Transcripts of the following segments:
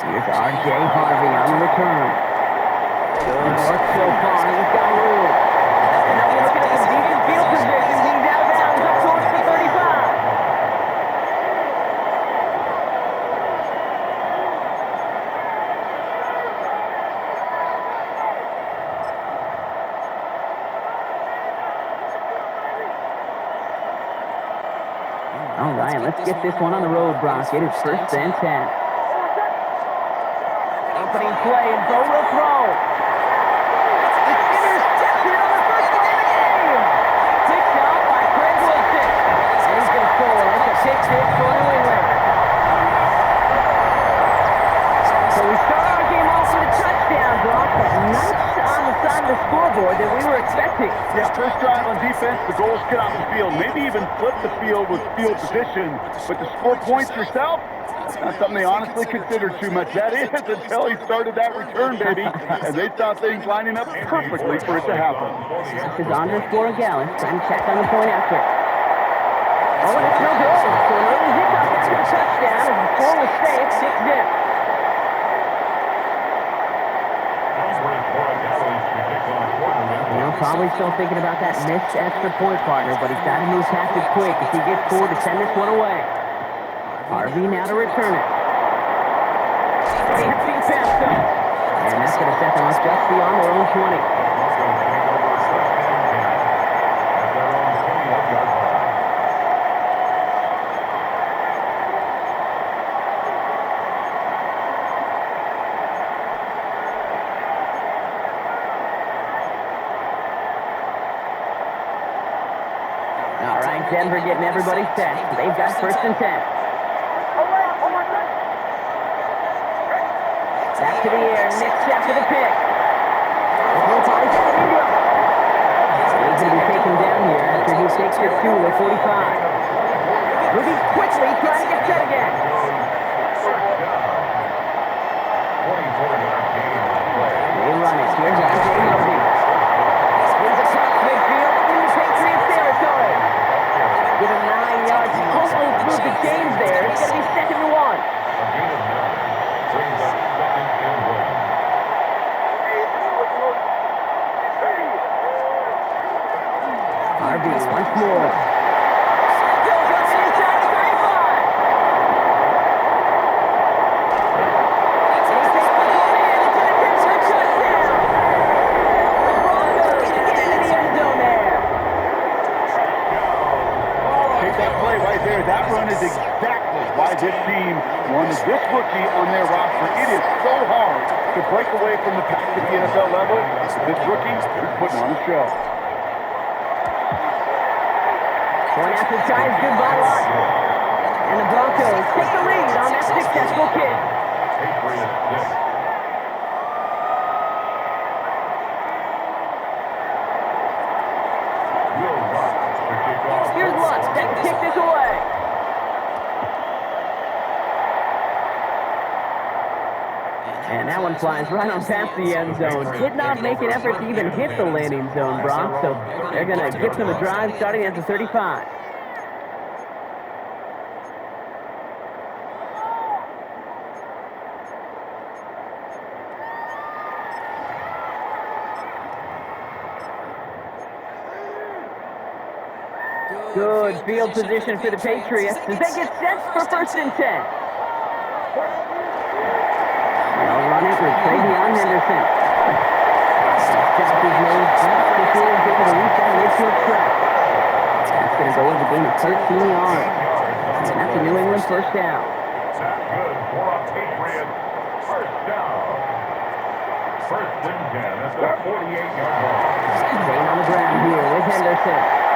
Here's R.J. Harvey on the return. Good work so far. He's got room. And now we're looking at some decent field position. He's out of bounds up towards the 35. All right, let's get this one on the road, Bronx. It is 1st and 10. Opening play, and Bo will throw. It's intercepted on the first play of the game. Picked out by Craig Wilson. And he's going to score. It's a pick six for New England. So we start our game off with a touchdown, Brock, but not on the side of the scoreboard that we were expecting. Yeah, first drive on defense, the goal is get off the field. Maybe even flip the field with field position. But to score points yourself, not something they honestly considered too much. That is until he started that return, baby. And they saw things lining up perfectly for it to happen. This is _Gallus trying to check on the point after. Oh, and it's no good. So an early hiccup after the touchdown as the score was safe, 6 zip. Probably still thinking about that missed extra point, partner, but he's got to move past it quick if he gets 4 to send this one away. Harvey now to return it. And that's going to set them up just beyond their own 20. Denver getting everybody set. They've got 1st and 10. Back to the air, next after the pick. He's going to be taken down here after he takes it to the 45. Moving quickly, trying to get set again. They run it. Here's R.J. Harvey. Here's the top midfield into Patriots territory. Give him 9 yards. He almost moved the chains there. It's going to be 2nd and 1. Harvey once more. Still going inside the 35. And he takes the ball in. It's an attempt for a touchdown. The Broncos get into the end zone there. Take that play right there. That run is exactly why this team wanted this rookie on their roster. It is so hard to break away from the pack at the NFL level. This rookie is putting on a show. Point after tries, good by lot. And the Broncos take the lead on that successful kick. Here's Lutz set to kick this away. And that one flies right on past the end zone. Did not make an effort to even hit the landing zone, Brock. So they're going to get to the drive starting at the 35. Good field position for the Patriots as they get set for 1st and 10. They'll run it with Travion Henderson. Steps his nose deep to field, able to reach that midfield track. That's going to go into the game of 13 yards. And that's a New England 1st down. That's good for a Patriots 1st down. 1st and 10 at the 48-yard line. Staying on the ground here with Henderson.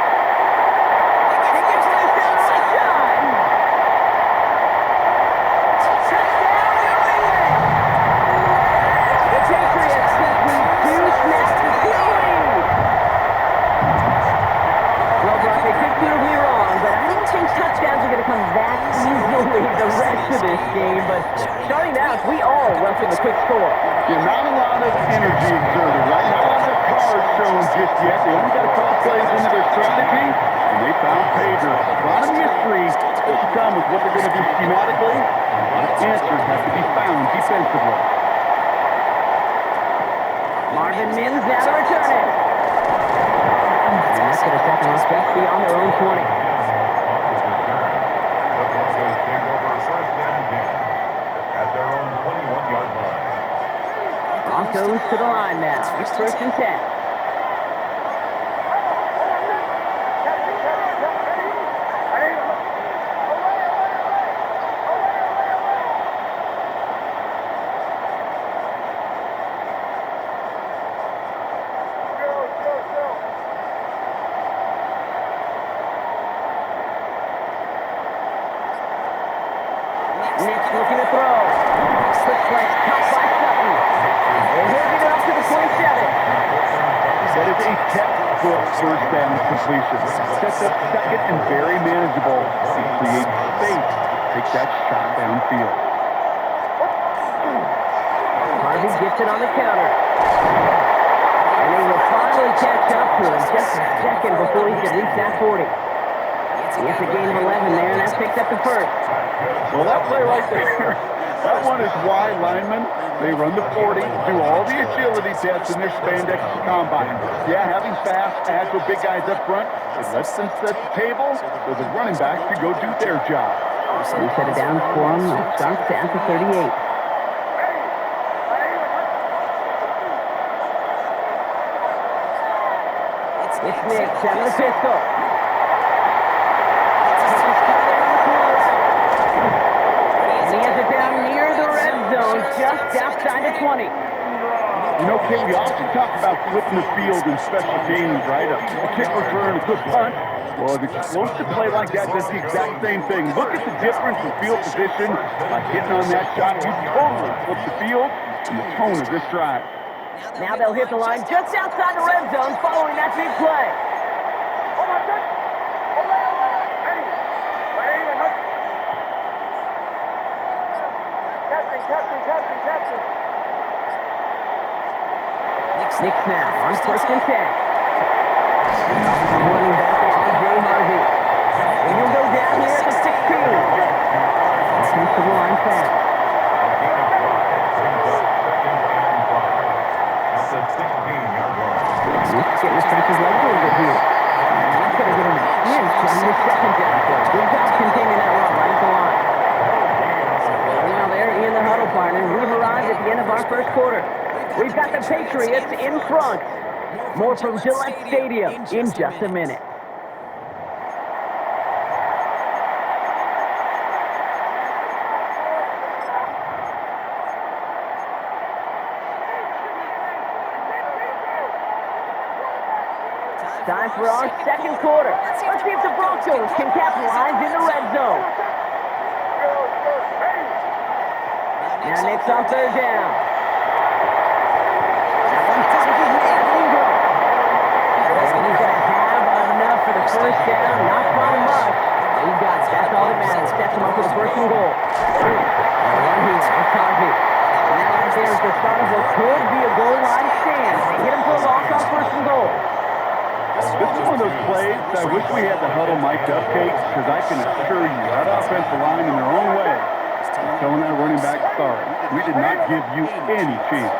Game, but starting out, we all welcome a quick score. Yeah, not a lot of energy exerted, right? Not a lot of cards shown just yet. They only got a couple plays into their strategy, and they found pay dirt. A lot of mystery will come with what they're going to do schematically. A lot of answers have to be found defensively. Marvin Mims now to return it. And that's going to set them up just beyond their own 20. The Broncos take over first and 10 at their own 21-yard line. Broncos to the line now. It's first and 10. Nick's looking to throw. Quick play, caught by Sutton. And he'll get it up to the 27. That is a textbook first down completion. Sets up second and very manageable. Creates space to take that shot downfield. Harvey gets it on the counter. And they will finally catch up to him just a second before he can reach that 40. He gets a gain of 11 there, and that picks up the first. Well, that play right there, that one is why linemen, they run the 40, do all the agility tests in their spandex combine. Yeah, having fast, agile, big guys up front, it lets them set the table for the running back to go do their job. So we set it down for him. It starts down to 38. It's Nick, down to the pistol. He has it down near the red zone, just outside the 20. You know, Kate, we often talk about flipping the field in special games, right? A kick return, a good punt. Well, if it's supposed to play like that, that's the exact same thing. Look at the difference in field position. By hitting on that shot, you totally flip the field and the tone of this drive. Now they'll hit the line just outside the red zone following that big play. Nick now on first and 10. Running back on Jay Harvey. And he'll go down here at the 16. Comes to the line fast. Nick's getting the stretches leg a little bit here. That's going to get him an inch on this second down play. Good job containing that run right at the line. Now they're in the huddle, partner. We've arrived at the end of our first quarter. We've got the Patriots in front. More from Gillette Stadium in just a minute. Time for our second quarter. Let's see if the Broncos can capitalize in the red zone. Now Nick's on third down. First down, not by much. He got it. That's all that matters. Sets him up for the first and goal. Run here. It's Harvey. And now right there is the start of what could be a goal line stand. They hit him for a loss on first and goal. This is one of those plays that I wish we had the huddle mic'd up, Kate, because I can assure you that offensive line in their own way is telling that running back, sorry, we did not give you any chance.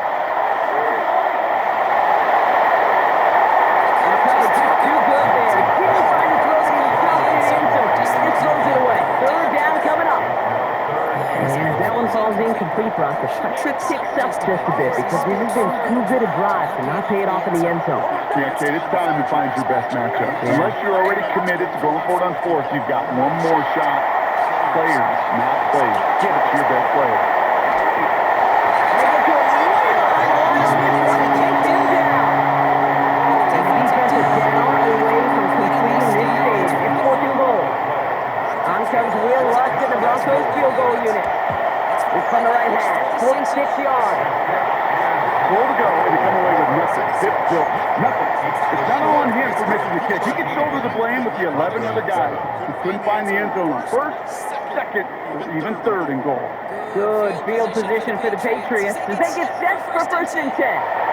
Falls incomplete for us. The pressure ticks up just a bit because this has been too good a drive to not pay it off in the end zone. Yeah, Kate, it's time to find your best matchup. Yeah. Unless you're already committed to going for it on fourth, you've got one more shot. Players, not plays. Give it to your best player. The defense is down away from completing this stage. It's 4th and goal. On comes Will Rush in the Broncos field goal unit. It's from the right hand, 46 yards. Goal to go, and they come away with nothing. Zip, zip, nothing. It's not all on him for missing the kick. He can shoulder the blame with the 11 other guys who couldn't find the end zone on first, second, or even third and goal. Good field position for the Patriots as they get set for first and 10.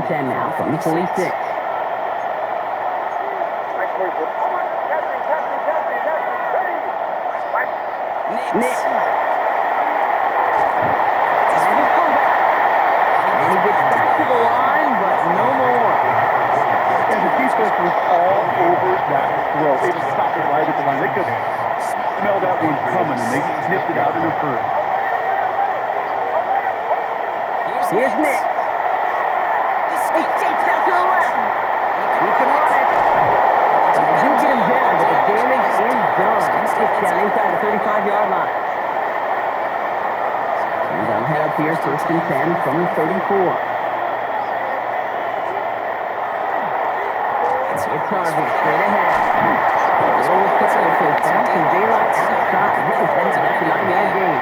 and 10 now from the 46. Nick. And he gets back to the line, but no more. And the defense was all over that throw. They just stopped it right at the line. They could smell that one coming, and they sniffed it out in the first. Here's Nick. He takes out to the left. He can run it. They do get him down, but the damage is done. He gets down inside the 35-yard line. And they'll head up here, 1st and 10 from the 34. It's Harvey straight ahead. Little Travis found some daylight outside. This is bad. That's a 9-yard gain.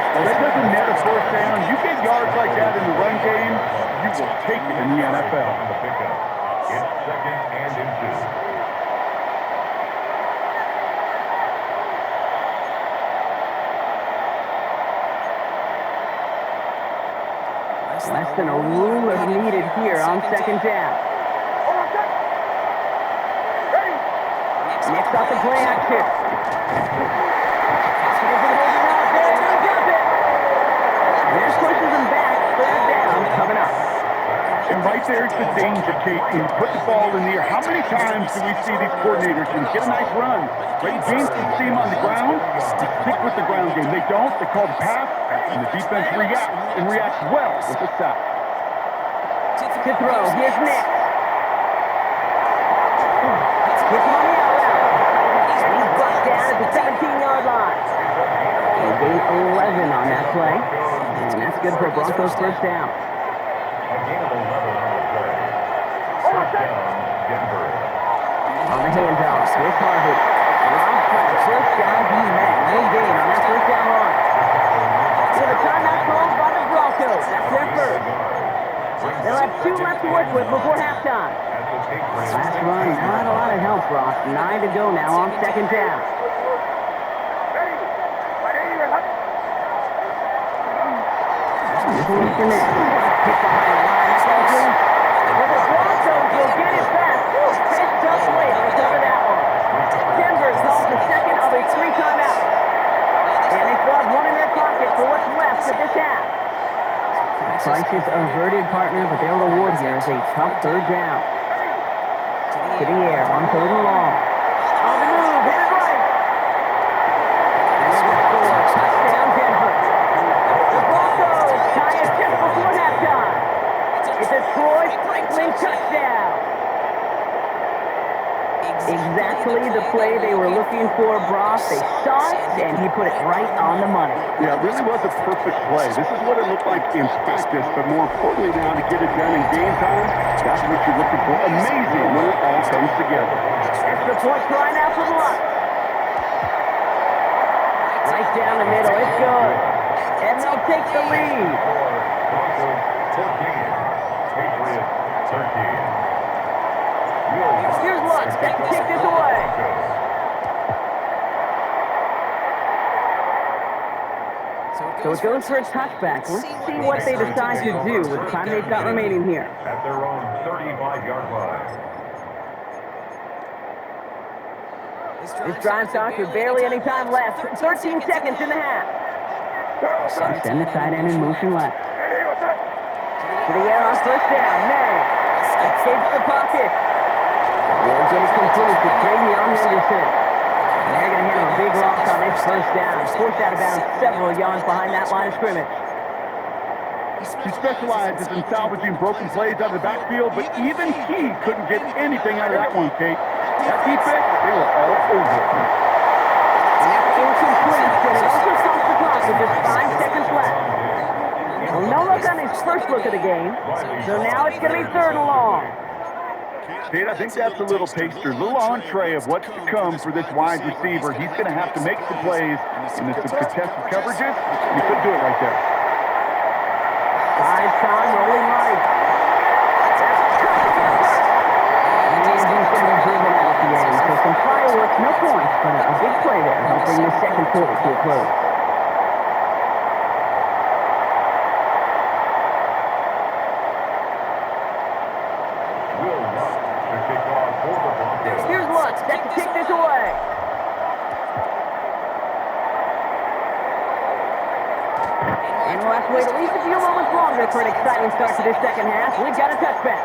Well, that doesn't net a first down. You get yards like that in the run game, you will take it in the NFL. It's 2nd and 2. Less than a ruler needed here on 2nd down. Nick's got the play action. That pushes him back. 3rd down coming up. And right there's the danger, Kate. When you put the ball in the air, how many times do we see these coordinators get a nice run? Right, James can see him on the ground. They stick with the ground game. They don't. They call the pass, and the defense reacts, and reacts well with the sack. To throw. Here's Nick. Gets him on the out route. And he's brought down at the 17-yard line. They gain 11 on that play. And that's good for Broncos 1st down. On the handoff, here's Harvey. Rob Pratt, 1st down, he met. No gain on that 1st down run. So the timeout called by the Broncos. That's their 1st. They'll have 2 left to work with before halftime. Last run, not a lot of help, Ross. 9 to go now on 2nd down. This one's for Nick. Kick behind the line, Stokely. But the Broncos will get it back. Big tough play to recover that one. Denver calls the 2nd of a 3 timeouts. And they still have 1 in their pocket for what's left of this half. Price's averted partner, but their reward here is a tough 3rd down. To the air on 3rd and long. On the move, hit it right. And they score. Touchdown, Denver. The Broncos tie it just before halftime. It's a Troy Franklin touchdown. Exactly the play they were looking for, Brock. They saw it, and he put it right on the money. Yeah, it really was a perfect play. This is what it looked like in practice, but more importantly now to get it done in game time, that's what you're looking for. Amazing when it all comes together. Extra point try now for the Bucs. Right down the middle, it's good. And they'll take the lead. Broncos 14, Patriots 13. Here's Luck, set to kick this away. So it goes for a touchback. Let's see what they decide to do with the time they've got remaining here. At their own 35-yard line. This drive starts with barely any time left. 13 seconds in the half. Send the tight end in motion left. To the air on 1st down. May escapes the pocket. They'll get it complete to Travion Henderson. And they're going to hit him a big loss on this 1st down. Forced out of bounds several yards behind that line of scrimmage. He specializes in salvaging broken plays out of the backfield, but even he couldn't get anything out of that one, Kate. That defense, they were all over it. And that's incomplete, and it also stops the clock with just 5 seconds left. Well, no look on his first look of the game, so now it's going to be 3rd and long. Kate, I think that's a little taster, a little entree of what's to come for this wide receiver. He's going to have to make some plays in some contested coverages. You couldn't do it right there. 5-time rolling right. And he's going to be driven out at the end. So some fireworks, no points, but a big play there, helping the 2nd quarter to a close. wait at least a few moments longer for an exciting start to this second half. We've got a touchback.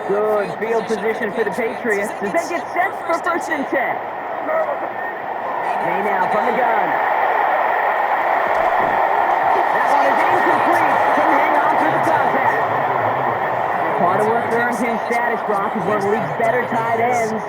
Good field position for the Patriots as they get set for 1st and 10. May now from the gun. That one is incomplete. Couldn't hang on to the contact. Part of what earned him status, Brock, is one of the league's better tight ends.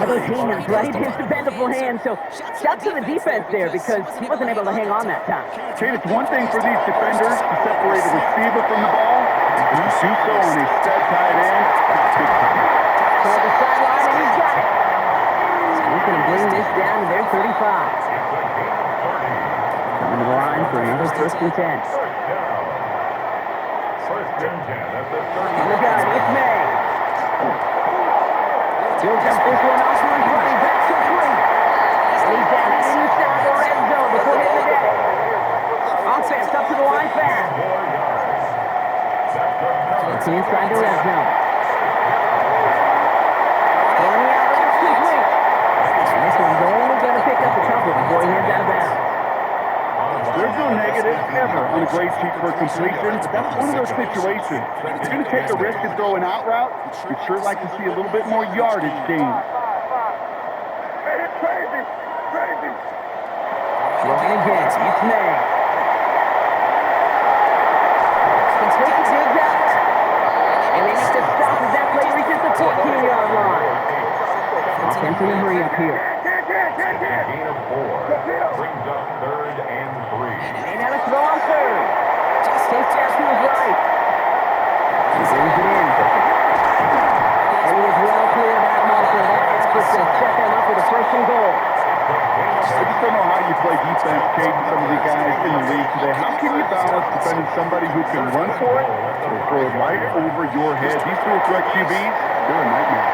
Are those hands, right? His dependable hands. So shout to the defense there because he wasn't able to hang on that time. Kate, it's one thing for these defenders to separate a receiver from the ball. And you do so on a stud tight end. Toward the sideline, and he's got it. He's going to bring this down to their 35. Coming to the line for another 1st and 10. First and 10 at the 30. On the gun, it's May. He'll jump this one off to his running back complete. And he's down inside the red zone before hitting the deck. Offense up to the line fast. It's inside the red zone. Going out, that's complete. And this one's only going to pick up a couple before he heads out of bounds. There's no negative ever on a grade sheet for completion, but that's one of those situations. If you're going to take a risk and throw an out route, you'd sure like to see a little bit more yardage gain. Crazy. Throwing again, it's May. Complete the digs out there. And they need to stop as that play reaches the 14-yard line. Offense in a hurry up here. Gain of 4. Brings up 3rd and 3. May now to throw on 3rd. Takes out to his right. He brings it in. And he is well clear of that marker. That effort to set them up with a 1st and goal. I just don't know how you play defense, Kate, and some of the guys in the league today. How can you balance defending somebody who can run for it or throw it right over your head? These dual threat QBs, they're a nightmare.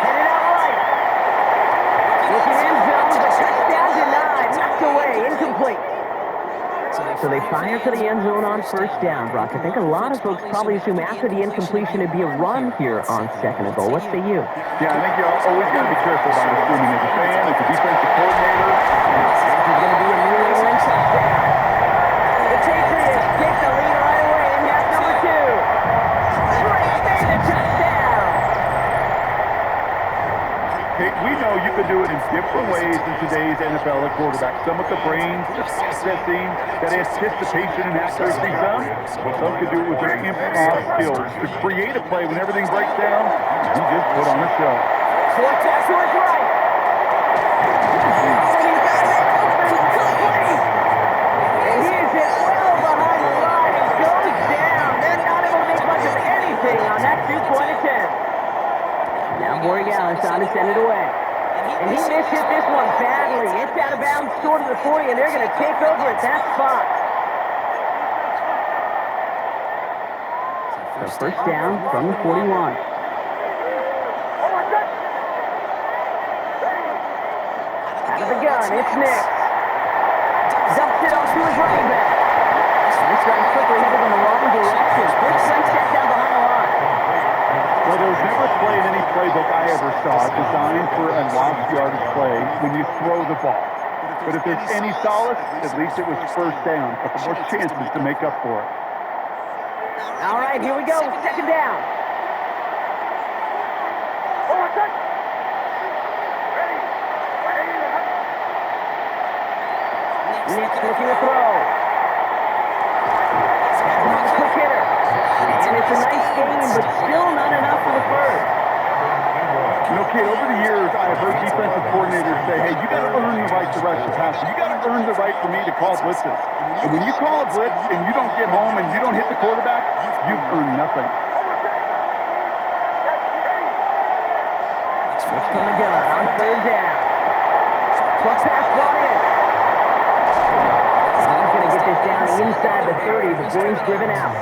Headed out right. Looking end zone, but touchdown denied. Knocked away, incomplete. So they fire to the end zone on 1st down, Brock. I think a lot of folks probably assume after the incompletion it'd be a run here on 2nd and goal. What say you? Yeah, I think you always got to be careful about assuming as a fan, as a defensive coordinator. This is going to be a New England touchdown. The Patriots take the lead right away in half number 2. Great made a touchdown. Kate, we know you can do it in different ways in today's NFL at quarterback. Some with the brains, the processing, that anticipation and accuracy. Some can do it with their improv skills to create a play when everything breaks down. You just put on a show. Short pass to his right. And he's got it open, complete. And he is hit well behind the line and goes down. They're not able to make much of anything on that 2-point attempt. Now Borregales on to send it away. And he mishit this one badly. It's out of bounds short of the 40, and they're going to take over at that spot. So 1st down from the 41. Out of the gun, it's Nick. Dumps it off to his running back. This guy's quickly headed in the wrong direction. Quick straight step down behind the line. Well, there was never a play in any playbook I ever saw designed for a lost yardage play when you throw the ball. But if there's any solace, at least it was 1st down. But the more chances to make up for it. All right, here we go. 2nd down. Nick's looking to throw. Quick hitter. And it's a nice game, but still not enough for the 1st. You know, kid, over the years, I've heard defensive coordinators say, hey, you got to earn the right to rush the passer. You got to earn the right for me to call blitzes. And when you call a blitz and you don't get home and you don't hit the quarterback, you've earned nothing. What's from the gun on 3rd down. Quick pass brought in. He's going to get this down inside the 30 before he's driven out.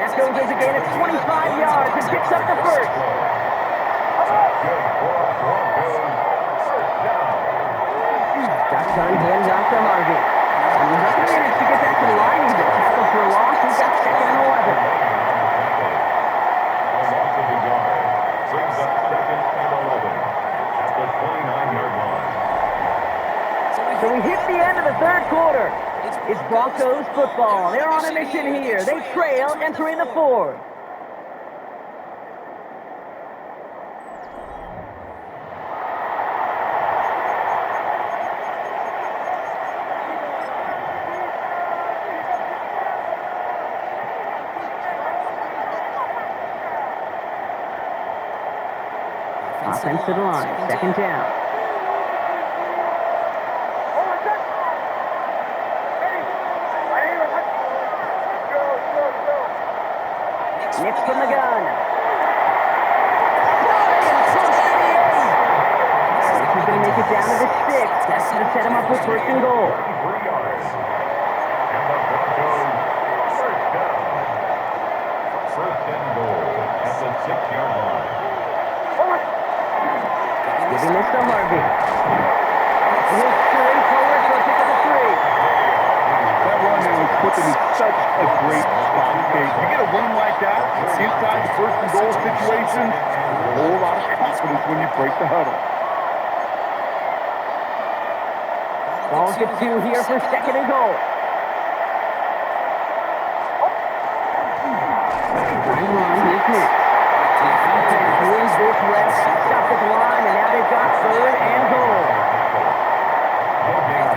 That goes as a gain of 25 yards and picks up the 1st. Shotgun hands off to Harvey. And he's not going to manage to get that to the line either. Tackle for a loss. He's got 2nd and 11. A loss of a yard. Brings up 2nd and 11. So we hit the end of the third quarter. It's Broncos football. They're on a mission here. They trail entering the fourth. Offense to the line, second down. Nick from the gun. He's going to make it down to the 6. That's going to set him up with first and goal. And the Broncos first down. First and goal at the 6-yard line. Giving this to Harvey. He'll straight forward for a pick of the 3. That run now is putting in such a great spot, Kate. You get a run like that, inside the first and goal situation, a whole lot of confidence when you break the huddle. Ball gets 2 here for second and goal. Here's Nick. Defense wins this rest, stops at the line, and now they've got third and goal.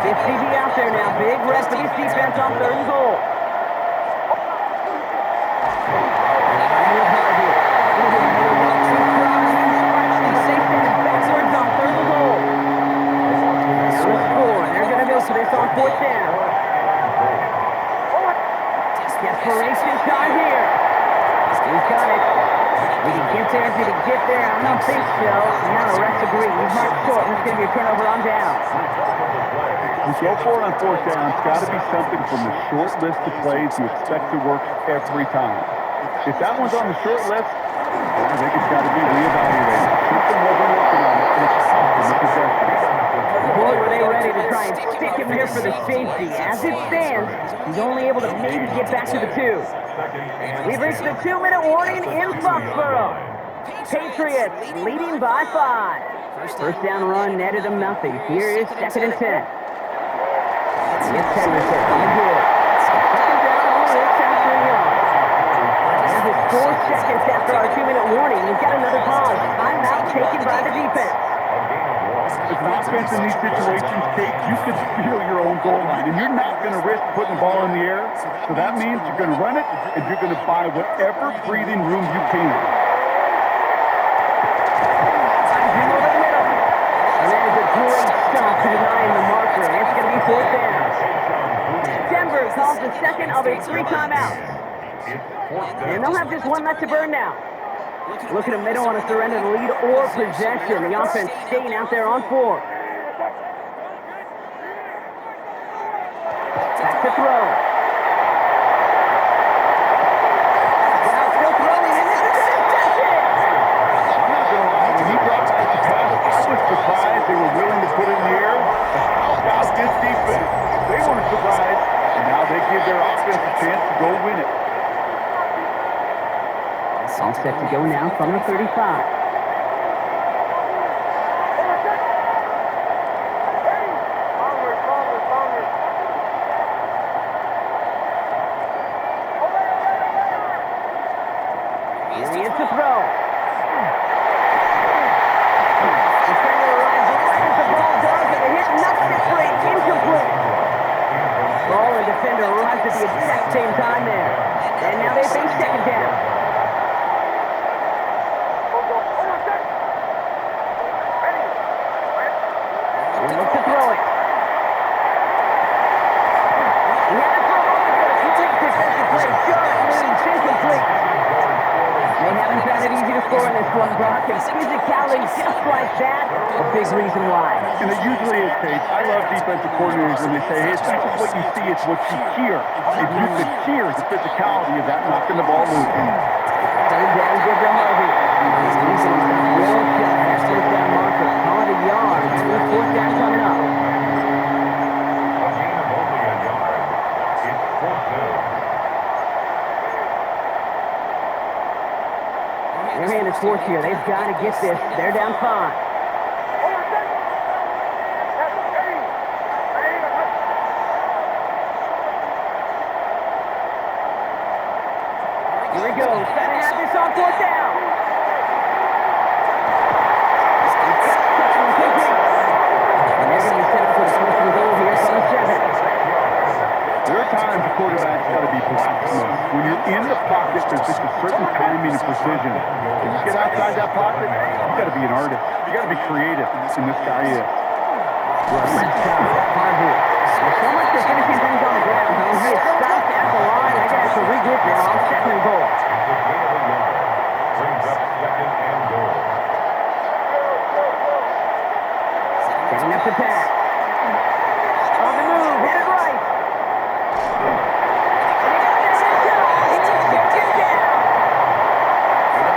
50 out there now. Big rest for this defense on third and goal. On fourth down. Desperation shot here. He's got it. Did he get there? Did he get there? I don't think so. Now the refs agree. He's marked short. It's going to be a turnover on down. You go for it on fourth down. It's got to be something from the short list of plays you expect to work every time. If that one's on the short list, I think it's got to be reevaluated. Something wasn't working on it, and it's tough in the possession. Boy, were they ready to try and stick him there for the safety. As it stands, he's only able to maybe get back to the 2. We've reached the 2-minute warning in Foxborough. Patriots leading by 5. First down run netted him nothing. Here is second and 10. It's Henderson on the good. Second down, only 10 yards. As it's 4 seconds after our 2-minute warning, we've got another pause. Timeout taken by the defense. As an offense in these situations, Kate, you could steal your own goal line, and you're not going to risk putting the ball in the air. So that means you're going to run it, and you're going to buy whatever breathing room you can. And that is a great stop to denying the marker. It's going to be fourth down. Denver calls the second of its 3 timeouts. And they'll have just one left to burn now. Look at them. They don't want to surrender the lead or possession. The offense staying out there on 4. Back to throw. Now still throwing, and this is an interception. I'm not going to lie. When he brought back the pass, I was surprised they were willing to put it in the air. But how about this defense? They weren't surprised, and now they give their offense a chance to go win it. All set to go now from the 35. Here he is to throw. Defender arrives right as the ball does, and the hit knocks it free. Incomplete. Ball and defender arrives at the exact same time there. And now they face second down. Brock, and physicality just like that, a big reason why. And it usually is, Tate. I love defensive coordinators when they say, hey, it's not just what you see, it's what you hear. If you could hear the physicality of that knocking the ball loose. Third down, good to Harvey. He's in the real shot. That's first down marker. Call it a yard. And fourth down coming up. A gain of only a yard. It's fourth down. Their hand is fourth here. They've got to get this. They're down 5. He's got to have this on fourth down. And they're going to be set up for the first and goal here from the 7. There are times the quarterback's got to be blasphemous. When you're in the pocket, there's just a certain timing and precision. When you get outside that pocket, you got to be an artist. You got to be creative, and this guy is. There's so much for finishing things on the ground. He is stopped at the line. They're going to have to regroup now on second and goal. Brings up second and goal. Setting up the pass. On the move, hit it right.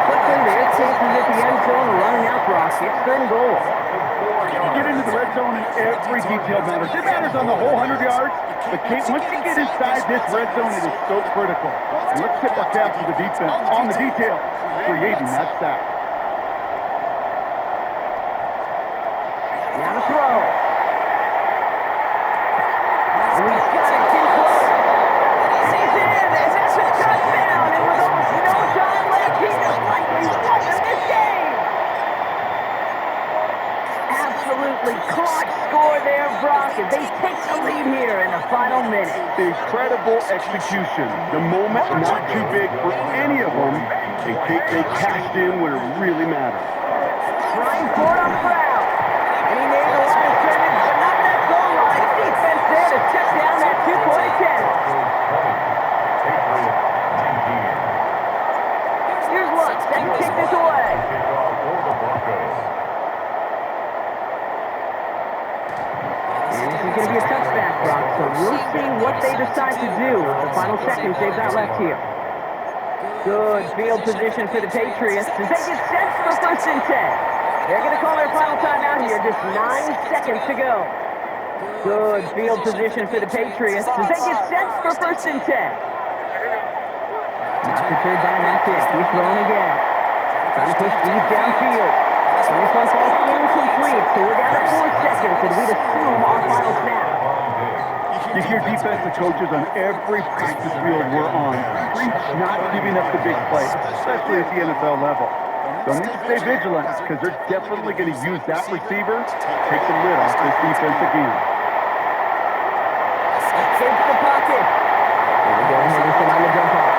Quickly, there's chances at the end zone, running out Brock. It's third and goal. You get into the red zone and every detail matters. It matters on the whole 100 yards, but Kate, once you get inside this red zone, it is so critical. And let's tip our cap to the defense on the detail, creating that sack. Now to throw. And he's got it too close. And he's in. And that's a touchdown. And with almost no time left, he just likely won this game. Absolutely clutch score there, Brock. And they take the lead here in the final minute. Incredible execution. The moment not too big for any of them. They cashed in where it really mattered. Trying for it on the ground. And he made the line of scrimmage, but not that goal line. Defense there to check down that 2-point attempt. Here's Lutz. They can take this away. And this is going to be a touchback, Brock, so we'll see what they decide to do with the final seconds they've got left here. Good field position for the Patriots as they get set for first and 10. They're going to call their final timeout here, just 9 seconds to go. Good field position for the Patriots as they get set for first and 10. Not deterred by that kick. He's throwing again. Trying to push deep downfield. And this one falls incomplete, so we're down to 4 seconds, and we'd assume our final snap. You hear defensive coaches on every practice field we're on preach not giving up the big plays, especially at the NFL level. So need to stay vigilant because they're definitely going to use that receiver to take the lid off this defense again. Escapes the pocket. There we go, Henderson on the jump off.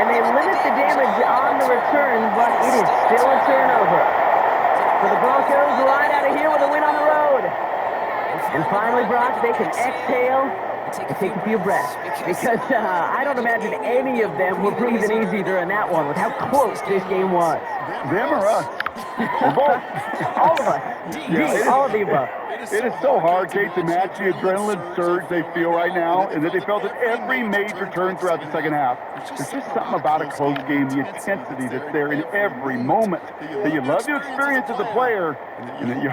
And they limit the damage on the return, but it is still a turnover. So the Broncos ride out of here with a win on the road. And finally, Brock, they can exhale and take a few breaths. Because I don't imagine any of them were breathing easy during that one with how close this game was. Them or us? Or both? All of us. Yeah, all of the above. It is so hard, Kate, to match the adrenaline surge they feel right now and that they felt at every major turn throughout the second half. There's just something about a close game, the intensity that's there in every moment that you love to experience as a player and that you